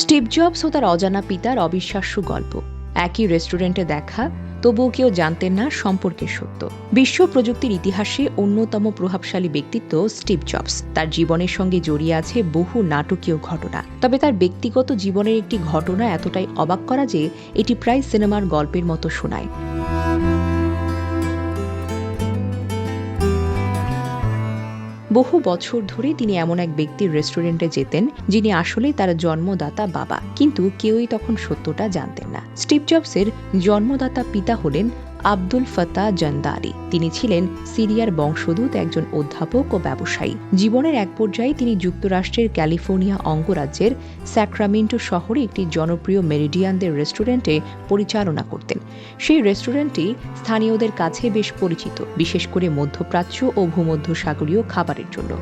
Steve jobs ও তার অজানা পিতার অবিশ্বাস্য গল্প। একই রেস্টুরেন্টে দেখা, তবুও কেউ জানতেন না সম্পর্কের সত্য। বিশ্ব প্রযুক্তির ইতিহাসে অন্যতম প্রভাবশালী ব্যক্তিত্ব স্টিভ জবস। তার জীবনের সঙ্গে জড়িয়ে আছে বহু নাটকীয় ঘটনা। তবে তার ব্যক্তিগত জীবনের একটি ঘটনা এতটাই অবাক করা যে এটি প্রায় সিনেমার গল্পের মতো শোনায়। বহু বছর ধরে তিনি এমন এক ব্যক্তির রেস্টুরেন্টে যেতেন যিনি আসলে তার জন্মদাতা বাবা, কিন্তু কেউই তখন সত্যটা জানতেন না। স্টিভ জবসের জন্মদাতা পিতা হলেন আব্দুল ফাত্তাহ জান্দারি। তিনি ছিলেন সিরিয়ার বংশোদ্ভূত একজন অধ্যাপক ও ব্যবসায়ী। জীবনের এক পর্যায়ে তিনি যুক্তরাষ্ট্রের ক্যালিফোর্নিয়া অঙ্গরাজ্যের স্যাক্রামেন্টো শহরে একটি জনপ্রিয় মেরিডিয়ানদের রেস্টুরেন্টে পরিচালনা করতেন। সেই রেস্টুরেন্টটি স্থানীয়দের কাছে বেশ পরিচিত, বিশেষ করে মধ্যপ্রাচ্য ও ভূমধ্যসাগরীয় খাবারের জন্য।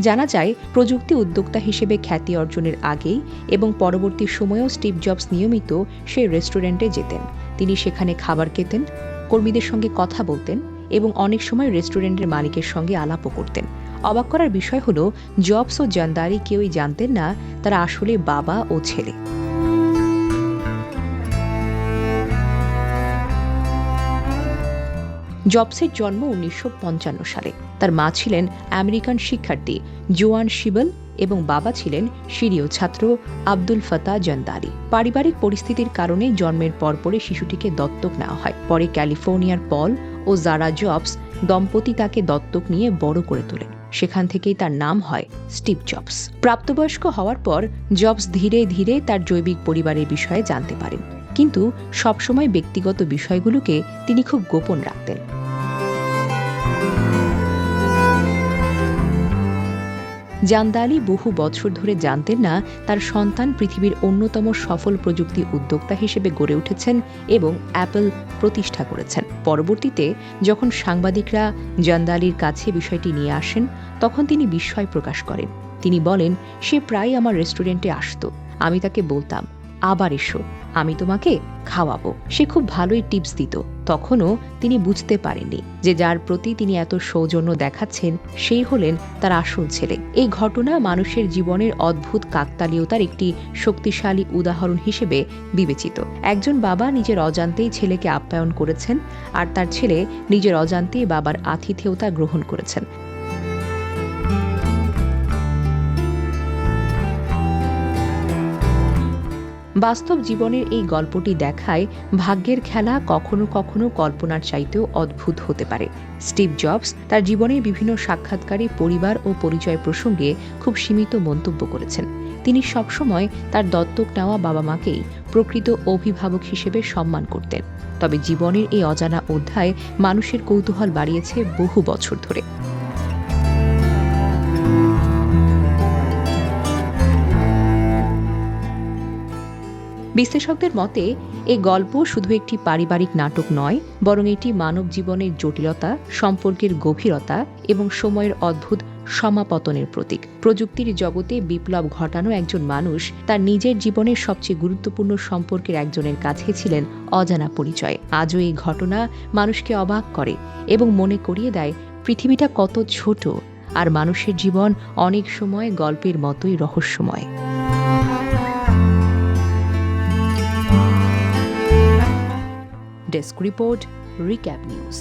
জানা যায়, প্রযুক্তি উদ্যোক্তা হিসেবে খ্যাতি অর্জনের আগেই এবং পরবর্তী সময়েও স্টিভ জবস নিয়মিত সেই রেস্টুরেন্টে যেতেন। তিনি সেখানে খাবার খেতেন, কর্মীদের সঙ্গে কথা বলতেন এবং অনেক সময় রেস্টুরেন্টের মালিকের সঙ্গে আলাপও করতেন। অবাক করার বিষয় হলো, জবস ও জান্দারি কেউই জানতেন না তারা আসলে বাবা ও ছেলে। জবসের জন্ম 1955 সালে। তার মা ছিলেন আমেরিকান শিক্ষার্থী জোয়ান শিবল এবং বাবা ছিলেন সিরীয় ছাত্র আব্দুল ফাত্তাহ জান্দারি। পারিবারিক পরিস্থিতির কারণে জন্মের পরপরই শিশুটিকে দত্তক নেওয়া হয়। পরে ক্যালিফোর্নিয়ার পল ও জারা জবস দম্পতি তাকে দত্তক নিয়ে বড় করে তোলেন। সেখান থেকেই তার নাম হয় স্টিভ জবস। প্রাপ্তবয়স্ক হওয়ার পর জবস ধীরে ধীরে তার জৈবিক পরিবারের বিষয়ে জানতে পারেন, কিন্তু সবসময় ব্যক্তিগত বিষয়গুলোকে তিনি খুব গোপন রাখতেন। জান্দারি বহু বছর ধরে জানতেন না তার সন্তান পৃথিবীর অন্যতম সফল প্রযুক্তি উদ্যোক্তা হিসেবে গড়ে উঠেছেন এবং অ্যাপল প্রতিষ্ঠা করেছেন। পরবর্তীতে যখন সাংবাদিকরা জান্দারির কাছে বিষয়টি নিয়ে আসেন, তখন তিনি বিস্ময় প্রকাশ করেন। তিনি বলেন, সে প্রায় আমার রেস্টুরেন্টে আসতো। আমি তাকে বলতাম, আবার এসো, আমি তোমাকে খাওয়াবো। সে খুব ভালোই টিপস দিত। তখনও তিনি বুঝতে পারেননি যে যার প্রতি তিনি এত সৌজন্য দেখাচ্ছেন সেই হলেন তার আসল ছেলে। এই ঘটনা মানুষের জীবনের অদ্ভুত কাকতালীয়তার একটি শক্তিশালী উদাহরণ হিসেবে বিবেচিত। একজন বাবা নিজের অজান্তেই ছেলেকে আপ্যায়ন করেছেন, আর তার ছেলে নিজের অজান্তেই বাবার আতিথেয়তা গ্রহণ করেছেন। বাস্তব জীবনের এই গল্পটি দেখায় ভাগ্যের খেলা কখনো কখনো কল্পনার চাইতেও অদ্ভুত হতে পারে। স্টিভ জবস তার জীবনের বিভিন্ন সাক্ষাৎকারে পরিবার ও পরিচয় প্রসঙ্গে খুব সীমিত মন্তব্য করেছেন। তিনি সবসময় তার দত্তক নেওয়া বাবা মাকেই প্রকৃত অভিভাবক হিসেবে সম্মান করতেন। তবে জীবনের এই অজানা অধ্যায় মানুষের কৌতূহল বাড়িয়েছে বহু বছর ধরে। বিশ্লেষকদের মতে এই গল্প শুধু একটি পারিবারিক নাটক নয়, বরং এটি মানব জীবনের জটিলতা, সম্পর্কের গভীরতা এবং সময়ের অদ্ভুত সমাপতনের প্রতীক। প্রযুক্তির জগতে বিপ্লব ঘটানো একজন মানুষ তার নিজের জীবনের সবচেয়ে গুরুত্বপূর্ণ সম্পর্কের একজনের কাছে ছিলেন অজানা পরিচয়। আজও এই ঘটনা মানুষকে অবাক করে এবং মনে করিয়ে দেয় পৃথিবীটা কত ছোট, আর মানুষের জীবন অনেক সময় গল্পের মতোই রহস্যময়। Desk report, recap news.